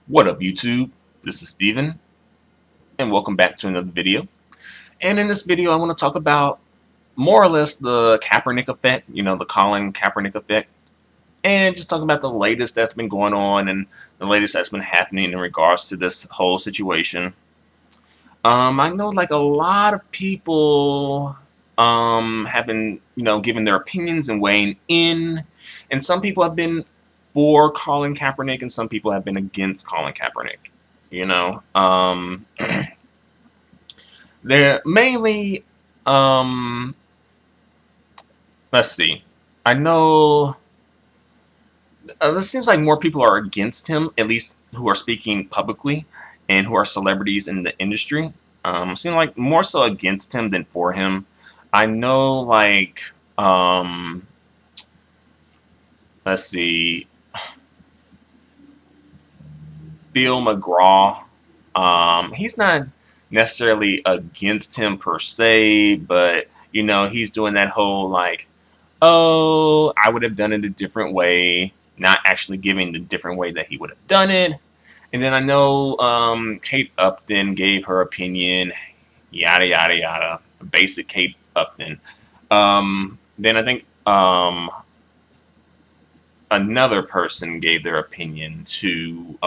What up, YouTube? This is Steven, and welcome back to another video. And in this video, I want to talk about more or less the Kaepernick effect, the Colin Kaepernick effect, and just talk about the latest that's been going on and the latest that's been happening in regards to this whole situation. I know like a lot of people have been, giving their opinions and weighing in, and some people have been for Colin Kaepernick, and some people have been against Colin Kaepernick. You know, they're mainly, um, let's see. I know it seems like more people are against him, at least who are speaking publicly and who are celebrities in the industry. Seem like more so against him than for him. I know, like, let's see, Phil McGraw. He's not necessarily against him per se, but he's doing that whole like, oh, I would have done it a different way, not actually giving the different way that he would have done it. And then I know Kate Upton gave her opinion, yada yada yada, basic Kate Upton. Then I think another person gave their opinion to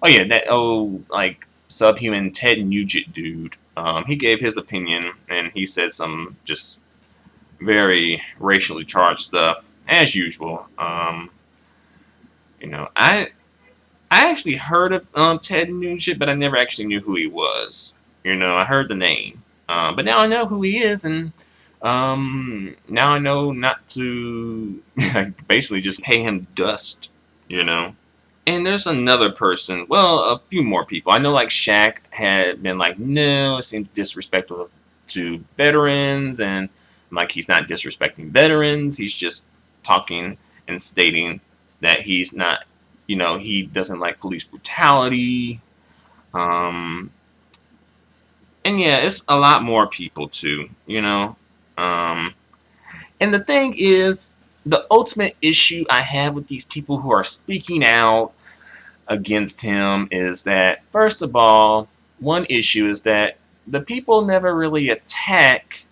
oh yeah, like subhuman Ted Nugent dude. He gave his opinion and he said some just very racially charged stuff as usual. I actually heard of Ted Nugent, but I never actually knew who he was. I heard the name, but now I know who he is, and now I know not to basically just pay him dust. And there's another person, well, a few more people. I know like Shaq had been like, no, it seems disrespectful to veterans, and like he's not disrespecting veterans, he's just talking and stating that he's not, he doesn't like police brutality. And yeah, it's a lot more people too. And the thing is, the ultimate issue I have with these people who are speaking out against him is that, first of all, one issue is that the people never really attack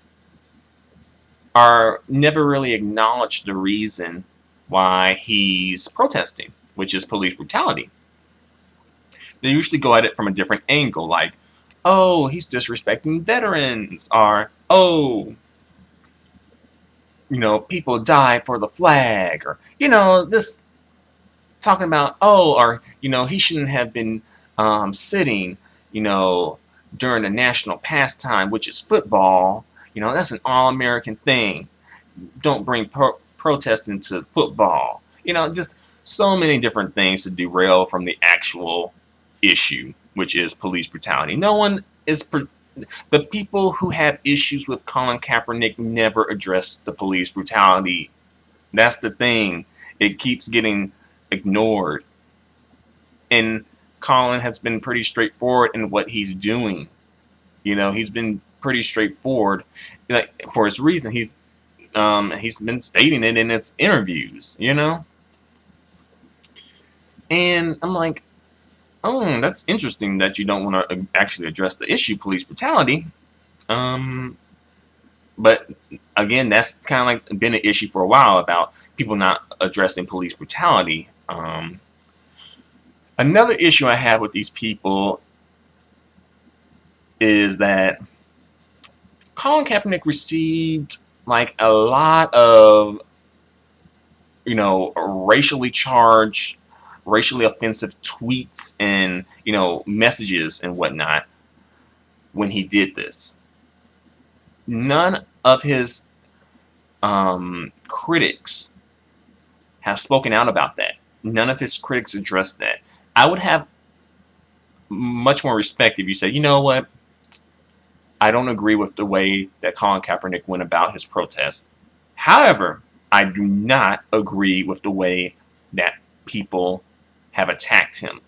or never really acknowledge the reason why he's protesting, which is police brutality. They usually go at it from a different angle, like, oh, he's disrespecting veterans, or, oh, people die for the flag, or, this talking about, oh, or, he shouldn't have been sitting, during the national pastime, which is football. That's an all-American thing. Don't bring protest into football. Just so many different things to derail from the actual issue, which is police brutality. No one is... The people who have issues with Colin Kaepernick never addressed the police brutality. That's the thing. It keeps getting ignored. And Colin has been pretty straightforward in what he's doing. He's been pretty straightforward. Like, for his reason, he's been stating it in his interviews, And I'm like, oh, that's interesting that you don't want to actually address the issue, police brutality. But again, that's kind of like been an issue for a while about people not addressing police brutality. Another issue I have with these people is that Colin Kaepernick received like a lot of, racially charged, racially offensive tweets and, messages and whatnot when he did this. None of his critics have spoken out about that. None of his critics addressed that. I would have much more respect if you said, you know what, I don't agree with the way that Colin Kaepernick went about his protest. However, I do not agree with the way that people have attacked him,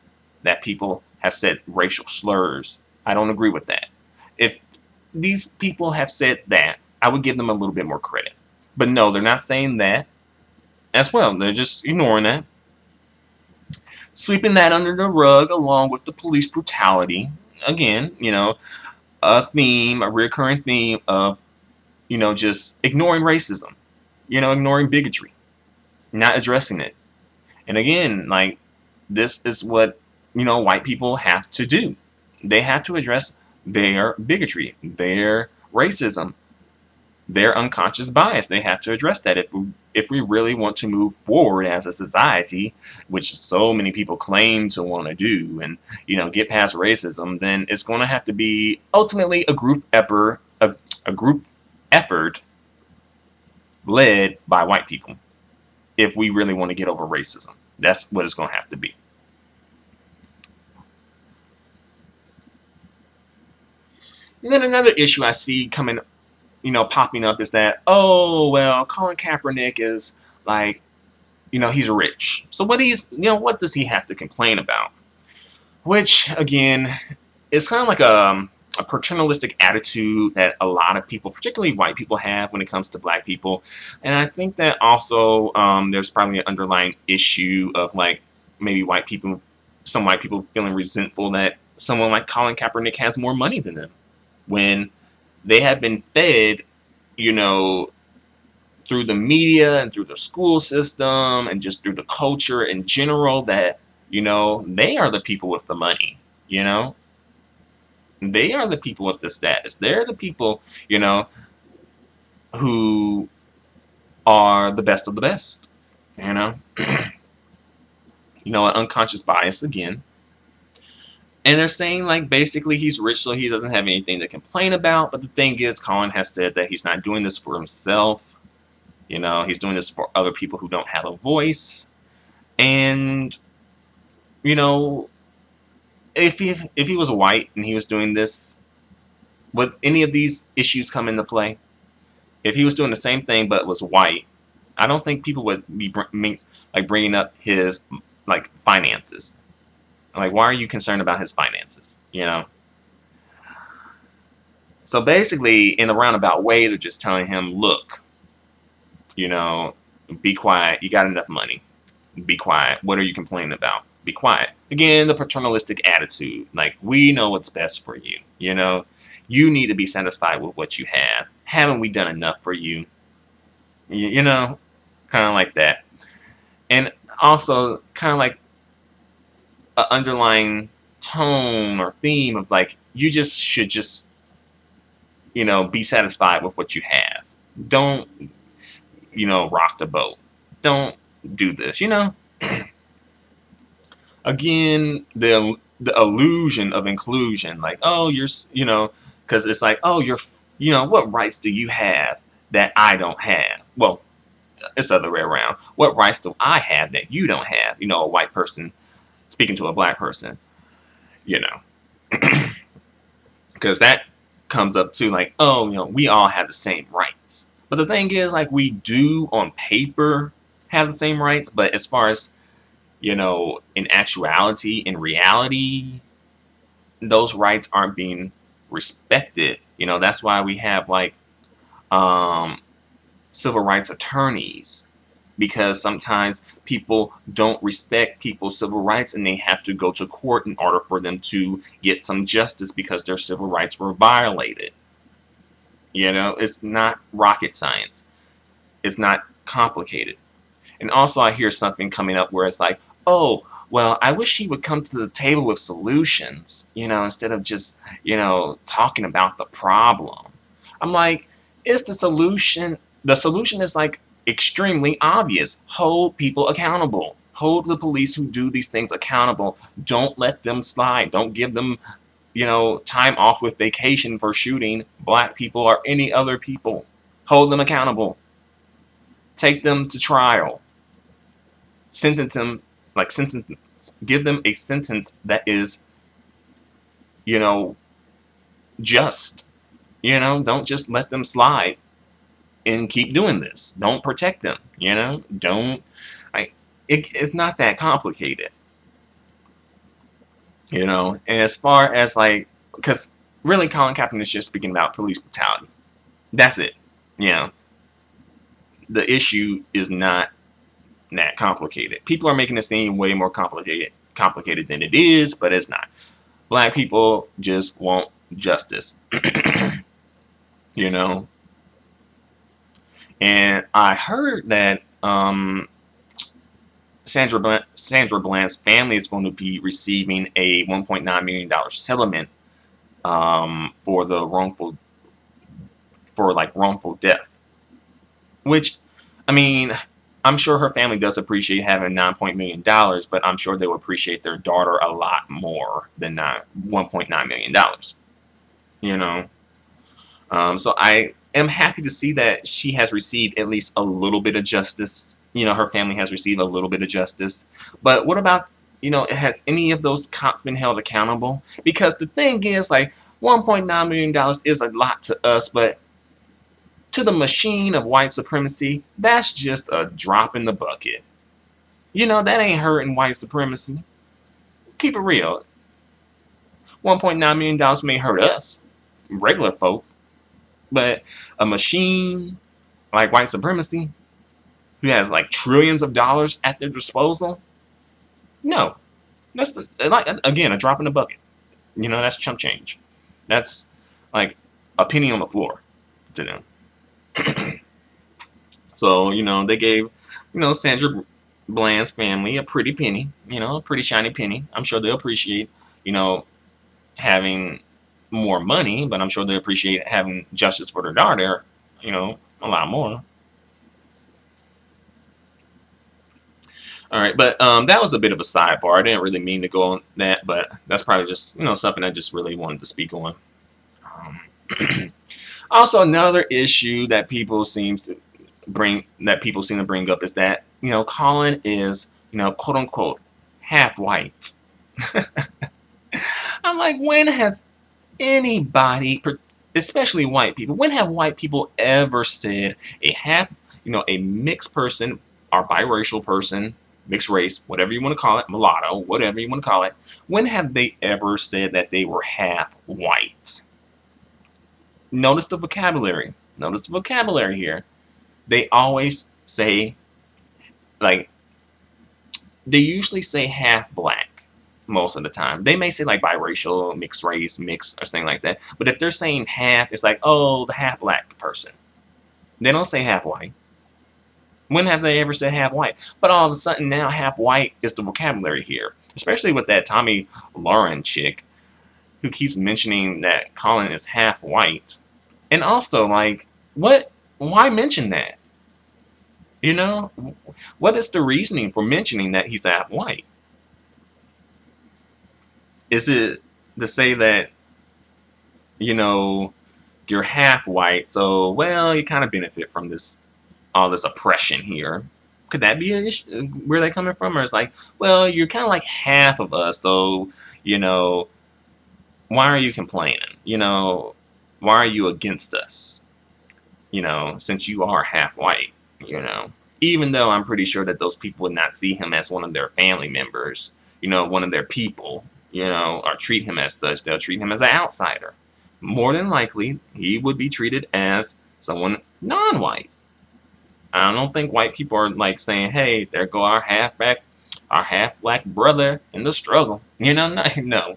that people have said racial slurs. I don't agree with that. If these people have said that, I would give them a little bit more credit. But no, they're not saying that as well. They're just ignoring that. sweeping that under the rug along with the police brutality. Again, a theme, a recurring theme of, just ignoring racism, ignoring bigotry, not addressing it. And again, like, this is what, white people have to do. They have to address their bigotry, their racism, their unconscious bias. They have to address that if we really want to move forward as a society, which so many people claim to want to do, and get past racism. Then it's going to have to be ultimately a group effort, a group effort led by white people. If we really want to get over racism, that's what it's going to have to be. And then another issue I see coming, popping up is that, oh, well, Colin Kaepernick is like, he's rich. So what does he have to complain about? Which, again, is kind of like a paternalistic attitude that a lot of people, particularly white people, have when it comes to black people. And I think that also there's probably an underlying issue of, like, maybe some white people feeling resentful that someone like Colin Kaepernick has more money than them, when they have been fed, through the media and through the school system and just through the culture in general, that, they are the people with the money, They are the people with the status. They're the people, who are the best of the best, an unconscious bias again. And they're saying, like, basically he's rich, so he doesn't have anything to complain about. But the thing is, Colin has said that he's not doing this for himself. He's doing this for other people who don't have a voice. And, if he was white and he was doing this, would any of these issues come into play? If he was doing the same thing but was white, I don't think people would be bringing up his, like, finances. Like, why are you concerned about his finances? So basically, in a roundabout way, they're just telling him, look, be quiet. You got enough money. Be quiet. What are you complaining about? Be quiet. Again, the paternalistic attitude. Like, we know what's best for you. You need to be satisfied with what you have. Haven't we done enough for you? Kind of like that. And also, kind of like an underlying tone or theme of, like, you should be satisfied with what you have. Don't, rock the boat. Don't do this, Again, the illusion of inclusion, like, oh, you're, because it's like, oh, what rights do you have that I don't have? Well, it's the other way around. What rights do I have that you don't have? A white person speaking to a black person, because that comes up to, like, oh, we all have the same rights. But the thing is, like, we do on paper have the same rights, but as far as, in actuality, in reality, those rights aren't being respected. That's why we have, like, civil rights attorneys, because sometimes people don't respect people's civil rights and they have to go to court in order for them to get some justice because their civil rights were violated. It's not rocket science. It's not complicated. And also, I hear something coming up where it's like, oh, well, I wish he would come to the table with solutions, instead of just, talking about the problem. I'm like, is the solution is, like, extremely obvious. Hold people accountable. Hold the police who do these things accountable. Don't let them slide. Don't give them, time off with vacation for shooting black people or any other people. Hold them accountable. Take them to trial. Sentence them, give them a sentence that is, just. Don't just let them slide and keep doing this. Don't protect them. Don't. It's not that complicated. And as far as, like, because really Colin Kaepernick is just speaking about police brutality. That's it. The issue is not that complicated. People are making it seem way more complicated complicated than it is, but it's not. Black people just want justice, you know. And I heard that Sandra Bland's family is going to be receiving a $1.9 million settlement for the wrongful death. Which, I mean, I'm sure her family does appreciate having $9 million, but I'm sure they will appreciate their daughter a lot more than $1.9 million. You know, so I am happy to see that she has received at least a little bit of justice. You know, her family has received a little bit of justice. But what about, you know, has any of those cops been held accountable? Because the thing is, like, $1.9 million is a lot to us, but to the machine of white supremacy, that's just a drop in the bucket. You know, that ain't hurting white supremacy. Keep it real. $1.9 million may hurt us, regular folk, but a machine like white supremacy, who has like trillions of dollars at their disposal, no. That's, like, again, a drop in the bucket. You know, that's chump change. That's like a penny on the floor to them. So, you know, they gave, you know, Sandra Bland's family a pretty penny, you know, a pretty shiny penny. I'm sure they'll appreciate, you know, having more money, but I'm sure they appreciate having justice for their daughter, you know, a lot more. All right, but that was a bit of a sidebar. I didn't really mean to go on that, but that's probably just, you know, something I just really wanted to speak on. Also, another issue that people seem to bring up is that, you know, Colin is, you know, quote unquote half white. I'm like, when has anybody, especially white people, when have white people ever said a half, you know, a mixed person or biracial person, mixed race, whatever you want to call it, mulatto, whatever you want to call it, when have they ever said that they were half white? Notice the vocabulary. Notice the vocabulary here. They always say, like, they usually say half black most of the time. They may say like biracial, mixed race, mixed, or something like that. But if they're saying half, it's like, oh, the half black person. They don't say half white. When have they ever said half white? But all of a sudden now half white is the vocabulary here. Especially with that Tommy Lauren chick who keeps mentioning that Colin is half white. And also, like, what? Why mention that? You know? What is the reasoning for mentioning that he's half white? Is it to say that, you know, you're half white, so, well, you kind of benefit from this, all this oppression here? Could that be an issue? Where they coming from? Or it's like, well, you're kind of like half of us, so, you know, why are you complaining? You know, why are you against us? You know, since you are half white, you know. Even though I'm pretty sure that those people would not see him as one of their family members, you know, one of their people, you know, or treat him as such. They'll treat him as an outsider. More than likely, he would be treated as someone non-white. I don't think white people are like saying, hey, there go our half black brother in the struggle. You know, no.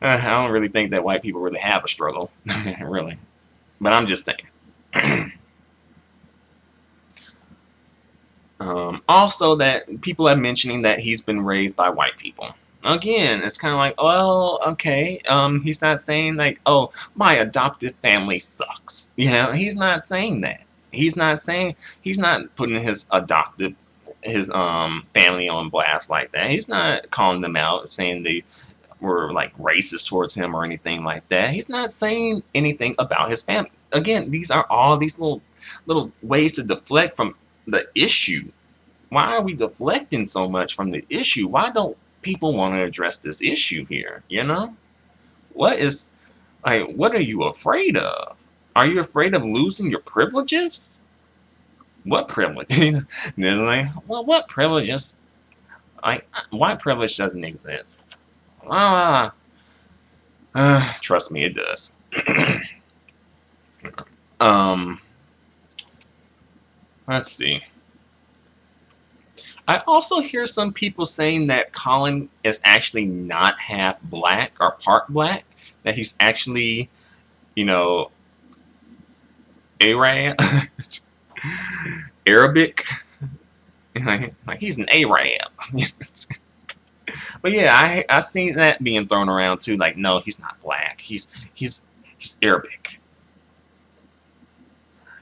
I don't really think that white people really have a struggle, really. But I'm just saying. Also, that people are mentioning that he's been raised by white people. Again, it's kind of like, well, okay. He's not saying like, oh, my adoptive family sucks. You know, he's not saying that. He's not putting his family on blast like that. He's not calling them out, saying they were like racist towards him or anything like that. He's not saying anything about his family. Again, these are all these little ways to deflect from the issue. Why are we deflecting so much from the issue? Why don't people want to address this issue here? You know, what are you afraid of? Are you afraid of losing your privileges? What privilege? There's like, well, what privileges? Like, white privilege doesn't exist. Trust me, it does. Let's see. I also hear some people saying that Colin is actually not half black or part black, that he's actually, you know, Arab, Arabic, like he's an Arab. But yeah, I seen that being thrown around too. Like, no, he's not black. He's Arabic.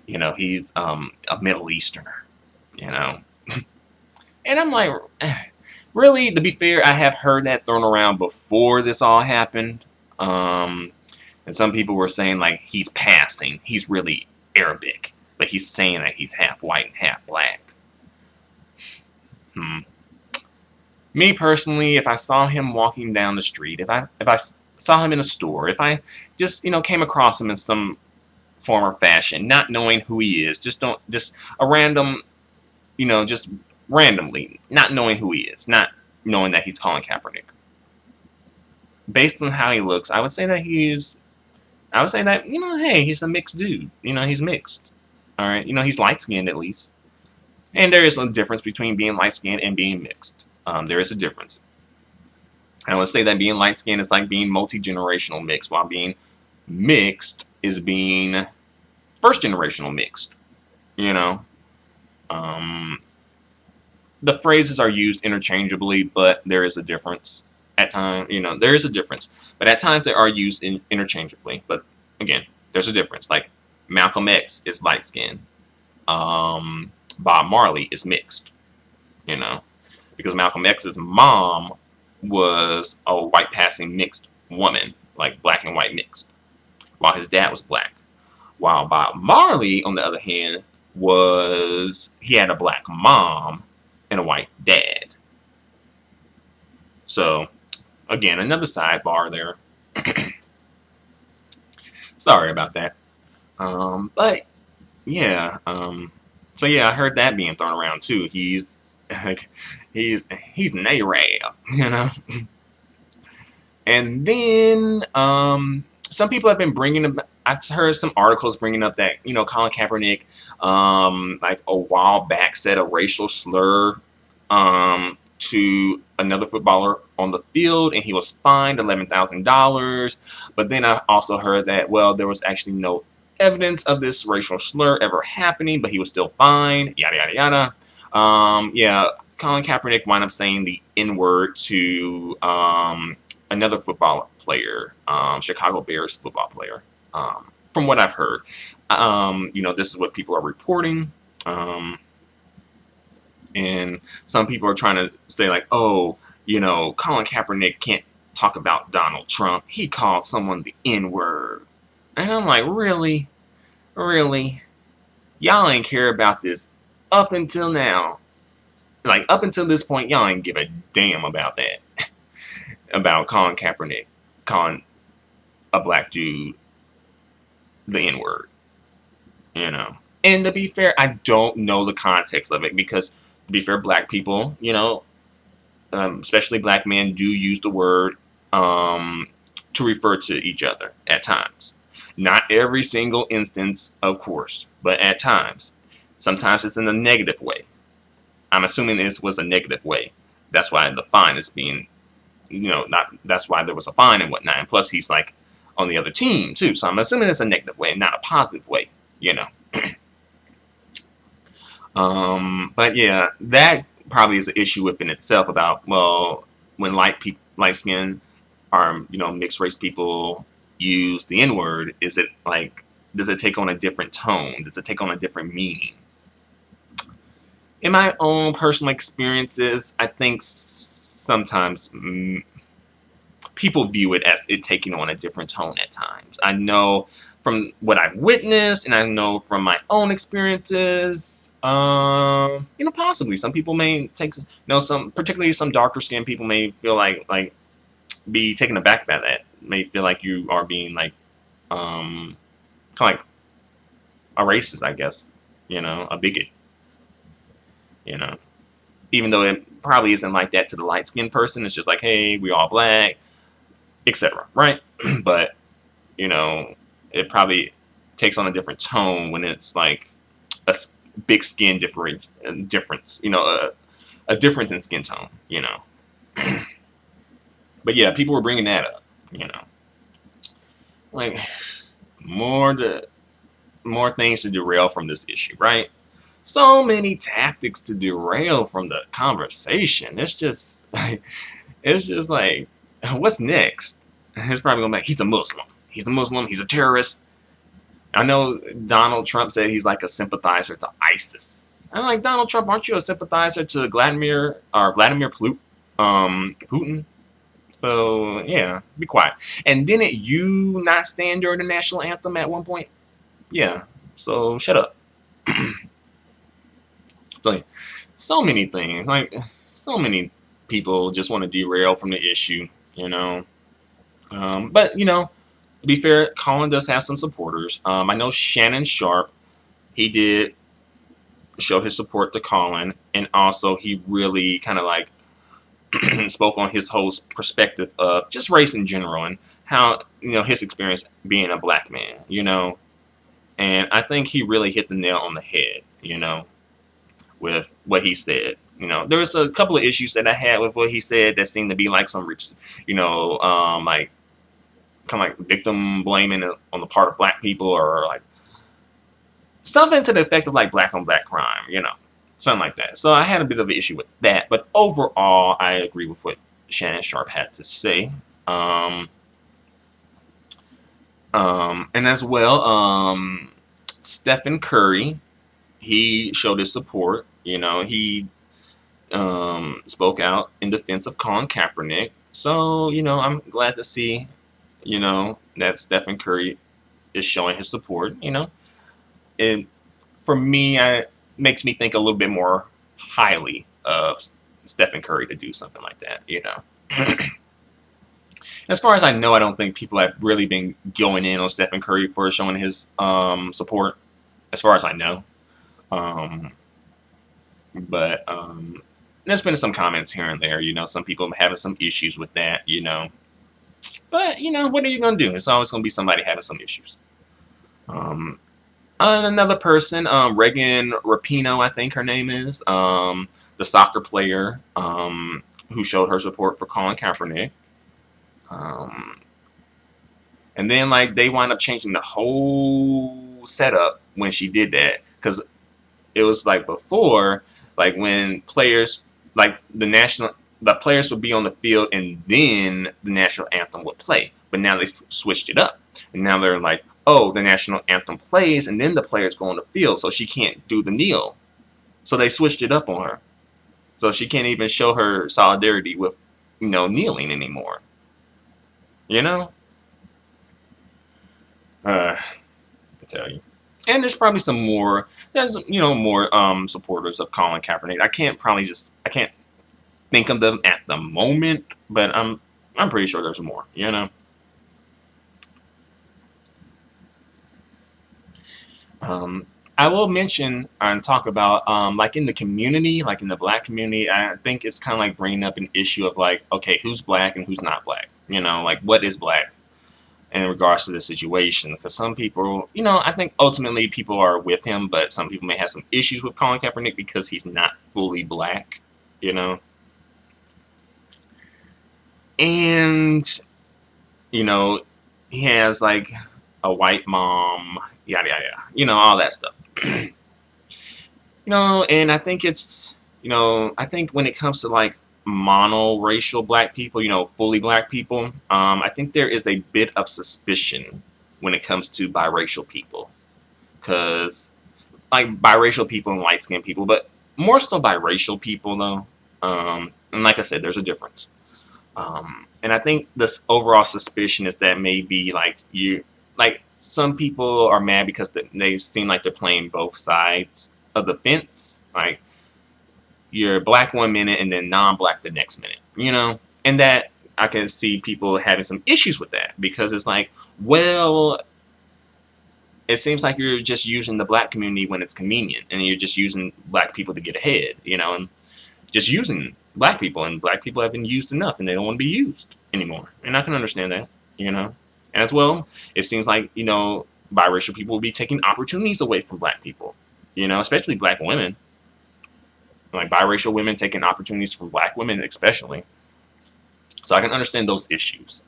He's a Middle Easterner. You know, and I'm like, really? To be fair, I have heard that thrown around before this all happened. And some people were saying like he's passing. He's really Arabic, but he's saying that he's half white and half black. Me personally, if I saw him walking down the street, if I saw him in a store, if I just came across him in some form or fashion, not knowing who he is, just a random, just randomly, not knowing who he is, not knowing that he's Colin Kaepernick. Based on how he looks, I would say that hey, he's a mixed dude. He's mixed. All right, he's light skinned at least, and there is a difference between being light skinned and being mixed. There is a difference. I would say that being light skinned is like being multi-generational mixed, while being mixed is being first generational mixed. The phrases are used interchangeably, but there is a difference. At times, there is a difference, but at times they are used interchangeably. But again, there's a difference. Like Malcolm X is light skinned. Bob Marley is mixed. Because Malcolm X's mom was a white passing mixed woman, like black and white mixed, while his dad was black. While Bob Marley, on the other hand, he had a black mom and a white dad. So, again, another sidebar there. Sorry about that. But yeah. So yeah, I heard that being thrown around too. He's an Arab, And then some people have been bringing up. I've heard some articles bringing up that Colin Kaepernick, like a while back, said a racial slur to another footballer on the field, and he was fined $11,000. But then I also heard that there was actually no evidence of this racial slur ever happening, but he was still fined. Yada yada yada. Yeah, Colin Kaepernick wound up saying the N-word to another football player, Chicago Bears football player. From what I've heard, this is what people are reporting. And some people are trying to say like, oh, Colin Kaepernick can't talk about Donald Trump. He called someone the N-word. And I'm like, really? Really? Y'all ain't care about this up until now. Like, up until this point, y'all ain't give a damn about that. About Colin Kaepernick calling a black dude the N-word. And to be fair, I don't know the context of it, because to be fair, black people, especially black men, do use the word to refer to each other at times. Not every single instance, of course, but at times. Sometimes it's in a negative way. I'm assuming this was a negative way. That's why the fine is being, that's why there was a fine and whatnot. And plus, he's like on the other team too. So I'm assuming it's a negative way, not a positive way, But yeah, that probably is an issue within itself about, when light skin or mixed race people use the N-word, is it like, does it take on a different tone? Does it take on a different meaning? In my own personal experiences, I think sometimes people view it as it taking on a different tone at times. I know from what I've witnessed, and I know from my own experiences, possibly some people may take, particularly some darker skinned people may feel like be taken aback by that. May feel like you are being like, kind of like a racist, I guess, a bigot, even though it probably isn't like that to the light skinned person. It's just like, hey, we all black, etc. Right? But it probably takes on a different tone when it's like a big skin difference. a difference in skin tone, you know. But yeah, people were bringing that up, you know, like more the more things to derail from this issue, right? So many tactics to derail from the conversation. It's just like, what's next? It's probably gonna be like, he's a Muslim. He's a Muslim. He's a terrorist. I know Donald Trump said he's like a sympathizer to ISIS. I'm like, Donald Trump, aren't you a sympathizer to Vladimir Putin? So yeah, be quiet. And didn't you not stand during the national anthem at one point? Yeah. So shut up. Like, so many things. Like, so many people just want to derail from the issue, you know. But you know, to be fair, Colin does have some supporters. I know Shannon Sharp, he did show his support to Colin, and also he really kind of like spoke on his whole perspective of just race in general and how, you know, his experience being a black man, you know. And I think he really hit the nail on the head, you know, with what he said. You know, there was a couple of issues that I had with what he said that seemed to be like some, you know, like kind of like victim blaming on the part of black people, or like something to the effect of like black on black crime, you know, something like that. So I had a bit of an issue with that, but overall, I agree with what Shannon Sharp had to say. And as well, Stephen Curry, he showed his support. You know, he spoke out in defense of Colin Kaepernick. So, you know, I'm glad to see, you know, that Stephen Curry is showing his support, you know. And for me, it makes me think a little bit more highly of Stephen Curry to do something like that, you know. As far as I know, I don't think people have really been going in on Stephen Curry for showing his support, as far as I know. But there's been some comments here and there, you know, some people having some issues with that, you know. But, you know, what are you going to do? It's always going to be somebody having some issues. Another person, Reagan Rapinoe, I think her name is, the soccer player who showed her support for Colin Kaepernick. And then, like, they wound up changing the whole setup when she did that. Because it was, like, before, like, when players, like, the players would be on the field and then the national anthem would play. But now they switched it up. And now they're like, oh, the national anthem plays and then the players go on the field, so she can't do the kneel. So they switched it up on her. So she can't even show her solidarity with, you know, kneeling anymore. You know? I tell you. And there's probably some more, there's, you know, more supporters of Colin Kaepernick. I can't think of them at the moment, but I'm pretty sure there's more, you know? I will mention and talk about, like in the community, like in the black community, I think it's kind of like bringing up an issue of like, okay, who's black and who's not black? You know, like what is black in regards to the situation? Because some people, you know, I think ultimately people are with him, but some people may have some issues with Colin Kaepernick because he's not fully black, you know? And, you know, he has like a white mom, yada, yada, yada, you know, all that stuff. You know, and I think it's, you know, I think when it comes to like monoracial black people, you know, fully black people, I think there is a bit of suspicion when it comes to biracial people. Because, like, biracial people and light-skinned people, but more so biracial people, though. And like I said, there's a difference. And I think this overall suspicion is that maybe, like, some people are mad because they seem like they're playing both sides of the fence. Like, you're black one minute and then non-black the next minute, you know? And that, I can see people having some issues with that. Because it's like, well, it seems like you're just using the black community when it's convenient. And you're just using black people to get ahead, you know? And just using black people. And black people have been used enough and they don't want to be used anymore. And I can understand that, you know? And as well, it seems like, you know, biracial people will be taking opportunities away from black people, you know, especially black women. like biracial women taking opportunities from black women, especially. So I can understand those issues.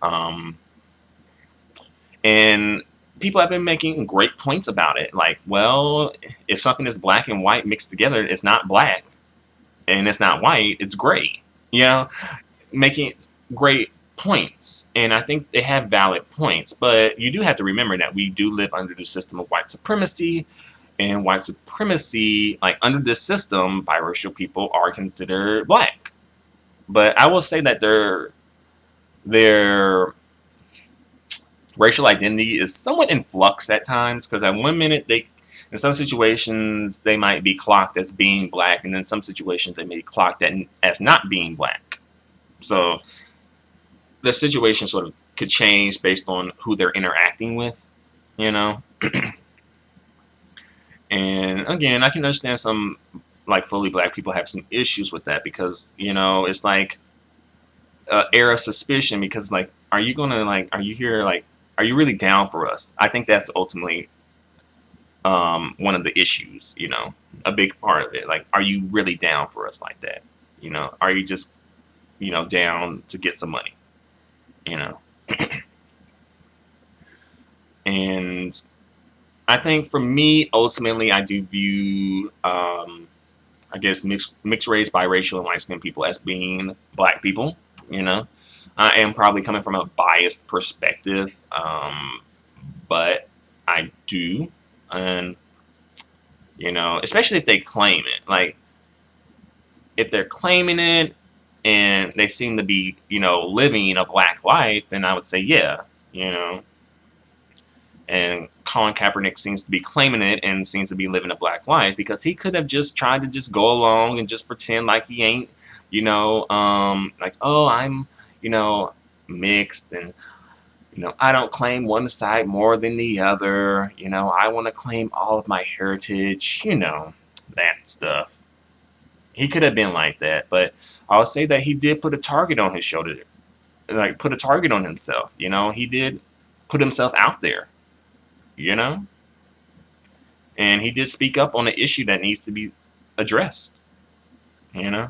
And people have been making great points about it. Like, well, if something is black and white mixed together, it's not black and it's not white, it's gray. You know, making great points. And I think they have valid points. But you do have to remember that we do live under the system of white supremacy. And white supremacy, like under this system, biracial people are considered black. But I will say that their racial identity is somewhat in flux at times, because at one minute in some situations they might be clocked as being black, and in some situations they may be clocked as not being black. So the situation sort of could change based on who they're interacting with, you know. And again, I can understand some like fully black people have some issues with that, because you know it's like air of suspicion, because like, are you gonna like, are you here like, are you really down for us? I think that's ultimately one of the issues, you know, a big part of it. Like, are you really down for us like that? You know, are you just, you know, down to get some money, you know? And I think for me, ultimately, I do view, I guess, mixed race, biracial, and light-skinned people as being black people, you know? I am probably coming from a biased perspective, but I do, and you know, especially if they claim it. Like, if they're claiming it and they seem to be, you know, living a black life, then I would say, yeah, you know. And Colin Kaepernick seems to be claiming it and seems to be living a black life, because he could have just tried to just go along and just pretend like he ain't, you know, like, oh, I'm, you know, mixed, and you know, I don't claim one side more than the other. You know, I want to claim all of my heritage, you know, that stuff. He could have been like that, but I'll say that he did put a target on his shoulder, like put a target on himself. You know, he did put himself out there, you know, and he did speak up on an issue that needs to be addressed, you know.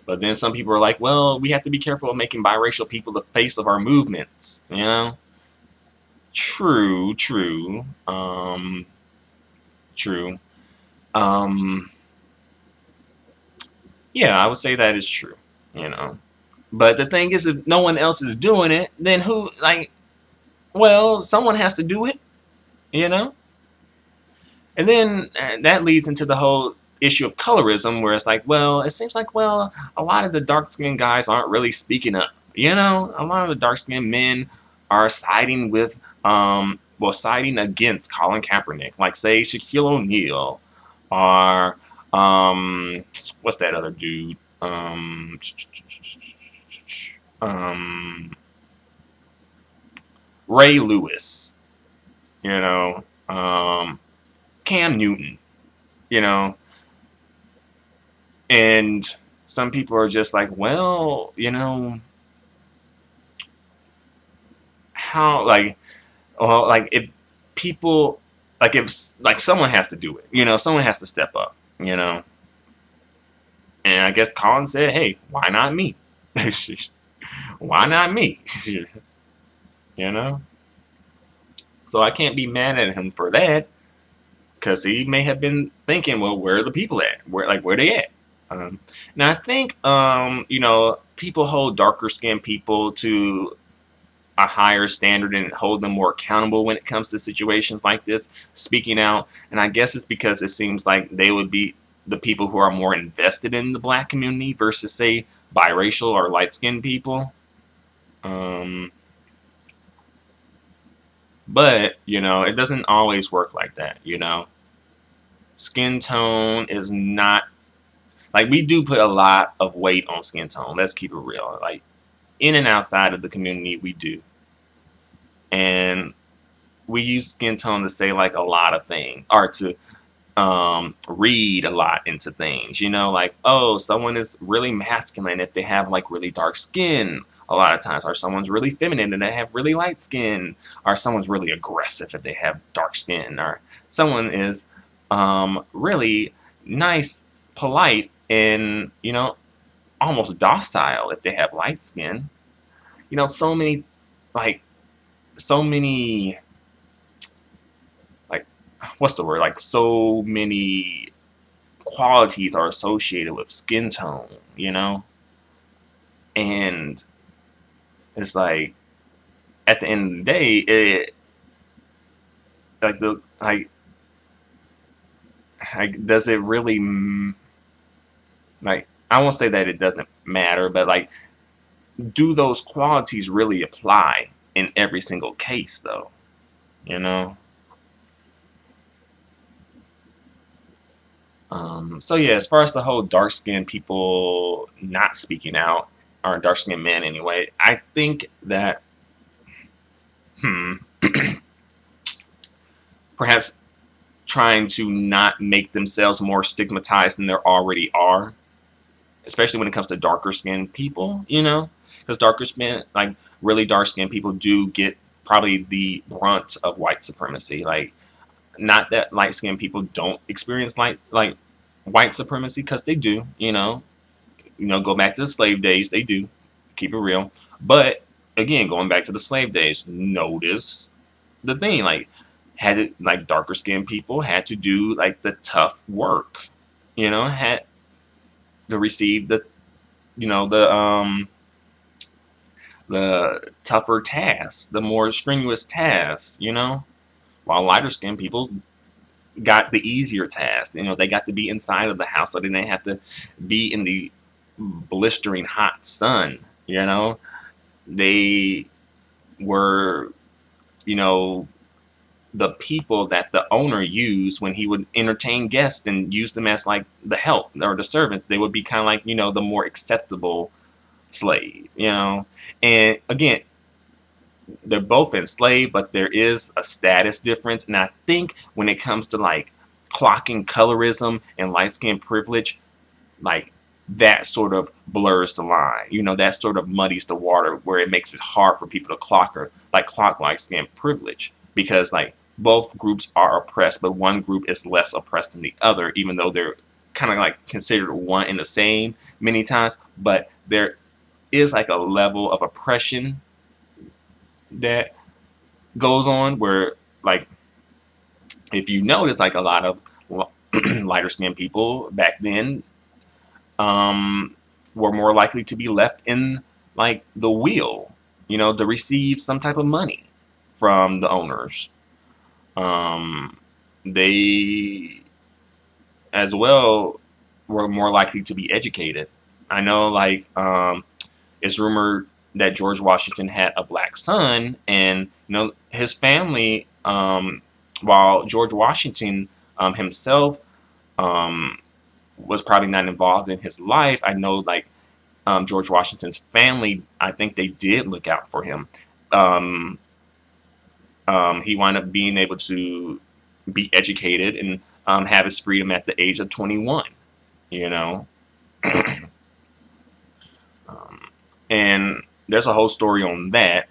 But then some people are like, well, we have to be careful of making biracial people the face of our movements, you know? True, true. True. Yeah, I would say that is true, you know? But the thing is, if no one else is doing it, then who, like, well, someone has to do it, you know? And then that leads into the whole issue of colorism, where it's like, well, it seems like, well, a lot of the dark-skinned guys aren't really speaking up, you know. A lot of the dark-skinned men are siding with well, siding against Colin Kaepernick, like say Shaquille O'Neal, or what's that other dude, Ray Lewis, you know, Cam Newton, you know. And some people are just like, well, you know, how, like, well, like, if people, like, if, like, someone has to do it, you know, someone has to step up, you know. And I guess Colin said, hey, why not me? Why not me? You know? So I can't be mad at him for that, because he may have been thinking, well, where are the people at? Where they at? Now I think, you know, people hold darker skinned people to a higher standard and hold them more accountable when it comes to situations like this, speaking out. And I guess it's because it seems like they would be the people who are more invested in the black community versus, say, biracial or light-skinned people. But, you know, it doesn't always work like that, you know. Skin tone is not, like, we do put a lot of weight on skin tone. Let's keep it real. Like, in and outside of the community, we do. And we use skin tone to say, like, a lot of things, or to read a lot into things, you know, like, oh, someone is really masculine if they have, like, really dark skin a lot of times, or someone's really feminine and they have really light skin, or someone's really aggressive if they have dark skin, or someone is really nice polite and, you know, almost docile if they have light skin. You know, so many, like, so many, like, what's the word? Like, so many qualities are associated with skin tone, you know? And it's like, at the end of the day, like, does it really, like, I won't say that it doesn't matter, but, like, do those qualities really apply in every single case, though? You know? So yeah, as far as the whole dark-skinned people not speaking out, or dark-skinned men anyway, I think that, perhaps trying to not make themselves more stigmatized than they already are, especially when it comes to darker skinned people, you know, because darker skin, like really dark skinned people do get probably the brunt of white supremacy. Like, not that light skinned people don't experience like white supremacy, because they do, you know. Go back to the slave days, they do. Keep it real. But again, going back to the slave days, notice the thing, like, had it, like, darker skinned people had to do like the tough work, had to receive the, the tougher tasks, the more strenuous tasks, while lighter skinned people got the easier task. They got to be inside of the house, so they didn't have to be in the blistering hot sun. They were, the people that the owner used when he would entertain guests and use them as like the help or the servants. They would be kind of like, the more acceptable slave, and again, they're both enslaved, but there is a status difference. And I think when it comes to like clocking colorism and light skin privilege, like, that sort of blurs the line. That sort of muddies the water, where it makes it hard for people to clock light skin privilege, because like both groups are oppressed, but one group is less oppressed than the other, even though they're kind of like considered one and the same many times. But there is like a level of oppression that goes on where, like, if you notice, like, a lot of lighter skinned people back then were more likely to be left in like the wheel, to receive some type of money from the owners. They as well were more likely to be educated. I know, like, it's rumored that George Washington had a black son, and his family, while George Washington himself was probably not involved in his life, I know, like, George Washington's family, I think they did look out for him. He wound up being able to be educated and have his freedom at the age of 21, and there's a whole story on that.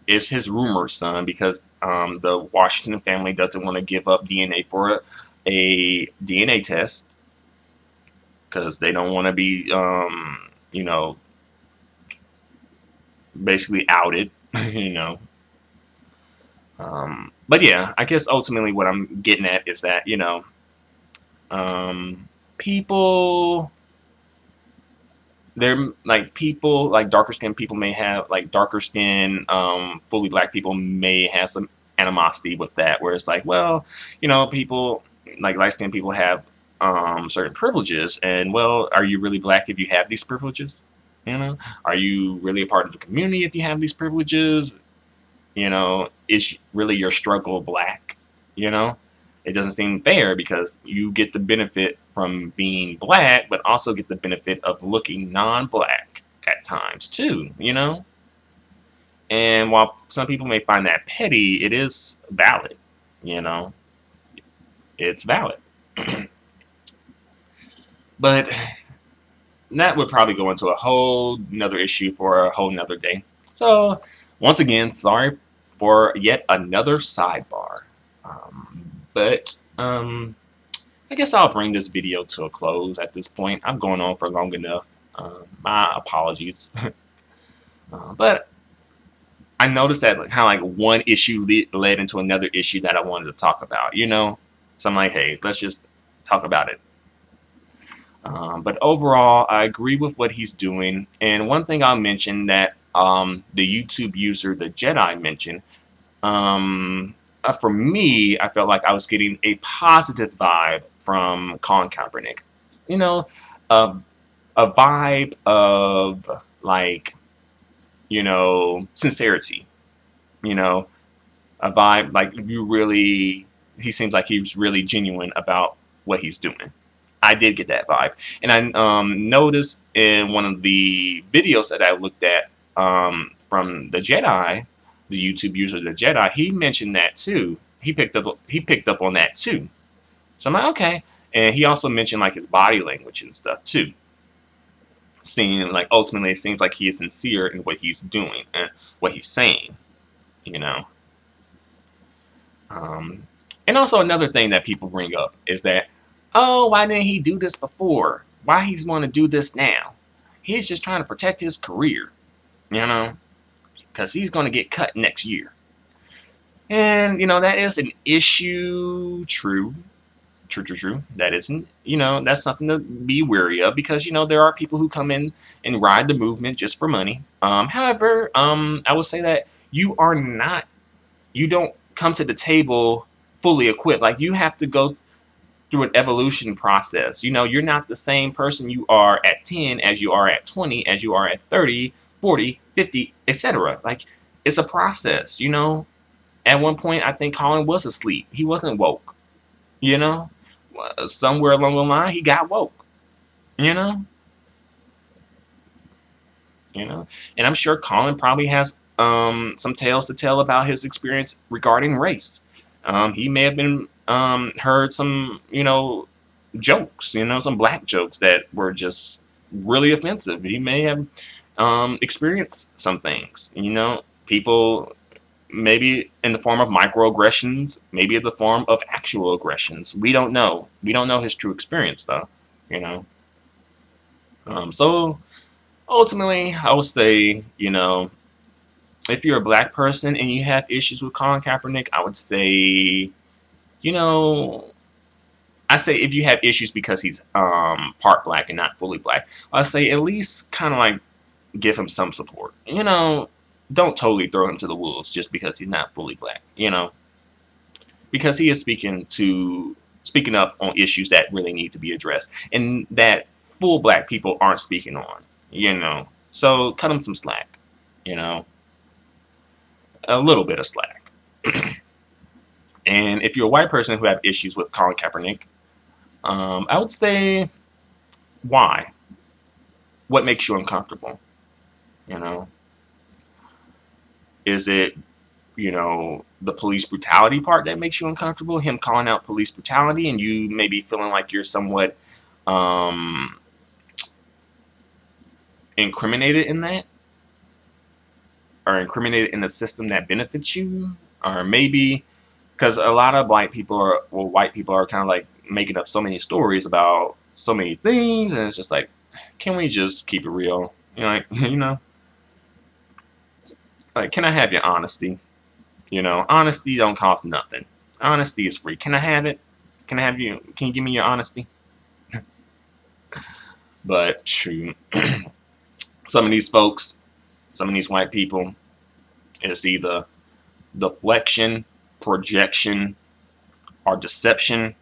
It's his rumored son, because the Washington family doesn't want to give up DNA for a DNA test, because they don't want to be, basically outed, But yeah, I guess ultimately what I'm getting at is that, people, they're like, people like darker skinned people may have, like, darker skin, fully black people may have some animosity with that, where it's like, well, people like light skinned people have certain privileges, and, well, are you really black if you have these privileges? Are you really a part of the community if you have these privileges? Is really your struggle black? It doesn't seem fair, because you get the benefit from being black, but also get the benefit of looking non-black at times too, And while some people may find that petty, it is valid, It's valid. But that would probably go into a whole nother issue for a whole nother day. So, once again, sorry for yet another sidebar. But I guess I'll bring this video to a close at this point. I'm going on for long enough. My apologies. But I noticed that kind of like one issue led into another issue that I wanted to talk about, you know? So I'm like, hey, let's just talk about it. But overall, I agree with what he's doing. And one thing I'll mention that the YouTube user, the Jedi, mentioned, for me, I felt like I was getting a positive vibe from Colin Kaepernick. You know, a vibe of like, you know, sincerity. You know, a vibe like he seems like he was really genuine about what he's doing. I did get that vibe. And I noticed in one of the videos that I looked at from the Jedi, the YouTube user, the Jedi, he mentioned that too. He picked up on that too. So I'm like, okay. And he also mentioned like his body language and stuff too. Seeing like ultimately it seems like he is sincere in what he's doing and what he's saying, you know. And also another thing that people bring up is that, oh, why didn't he do this before? Why he's want to do this now? He's just trying to protect his career, you know, because he's going to get cut next year. And, you know, that is an issue. True. That isn't, you know, that's something to be wary of because, you know, there are people who come in and ride the movement just for money. However, I would say that you don't come to the table fully equipped. Like, you have to go through an evolution process. You know, you're not the same person you are at 10 as you are at 20, as you are at 30, 40, 50, etc. Like, it's a process, you know. At one point, I think Colin was asleep. He wasn't woke, you know. Somewhere along the line, he got woke, you know. And I'm sure Colin probably has some tales to tell about his experience regarding race. He may have been heard some, you know, jokes, you know, some black jokes that were just really offensive. He may have experienced some things, you know, people maybe in the form of microaggressions, maybe in the form of actual aggressions. We don't know. We don't know his true experience, though, you know. So ultimately, I would say, you know, if you're a black person and you have issues with Colin Kaepernick, I would say, you know, I say if you have issues because he's part black and not fully black, I say at least kind of like give him some support. You know, don't totally throw him to the wolves just because he's not fully black. You know, because he is speaking up on issues that really need to be addressed and that full black people aren't speaking on. You know, so cut him some slack. You know, a little bit of slack. And if you're a white person who have issues with Colin Kaepernick, I would say, why? What makes you uncomfortable? You know, is it, you know, the police brutality part that makes you uncomfortable? Him calling out police brutality and you maybe feeling like you're somewhat incriminated in that? Or incriminated in a system that benefits you? Or maybe, because a lot of white people are kind of like making up so many stories about so many things, and it's just like, can we just keep it real? You know, like, you know, like, can I have your honesty? You know, honesty don't cost nothing. Honesty is free. Can I have it? Can you give me your honesty? But true, some of these folks, some of these white people, it's either deflection, projection, or deception,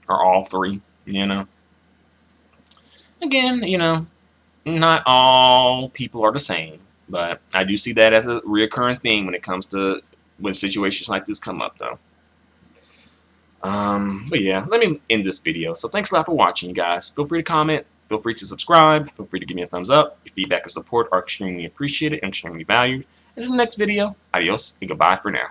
or all three, you know. Again, you know, not all people are the same, but I do see that as a reoccurring theme when it comes to when situations like this come up, though. But yeah, let me end this video. So thanks a lot for watching, you guys. Feel free to comment. Feel free to subscribe. Feel free to give me a thumbs up. Your feedback and support are extremely appreciated and extremely valued. Until the next video, adios and goodbye for now.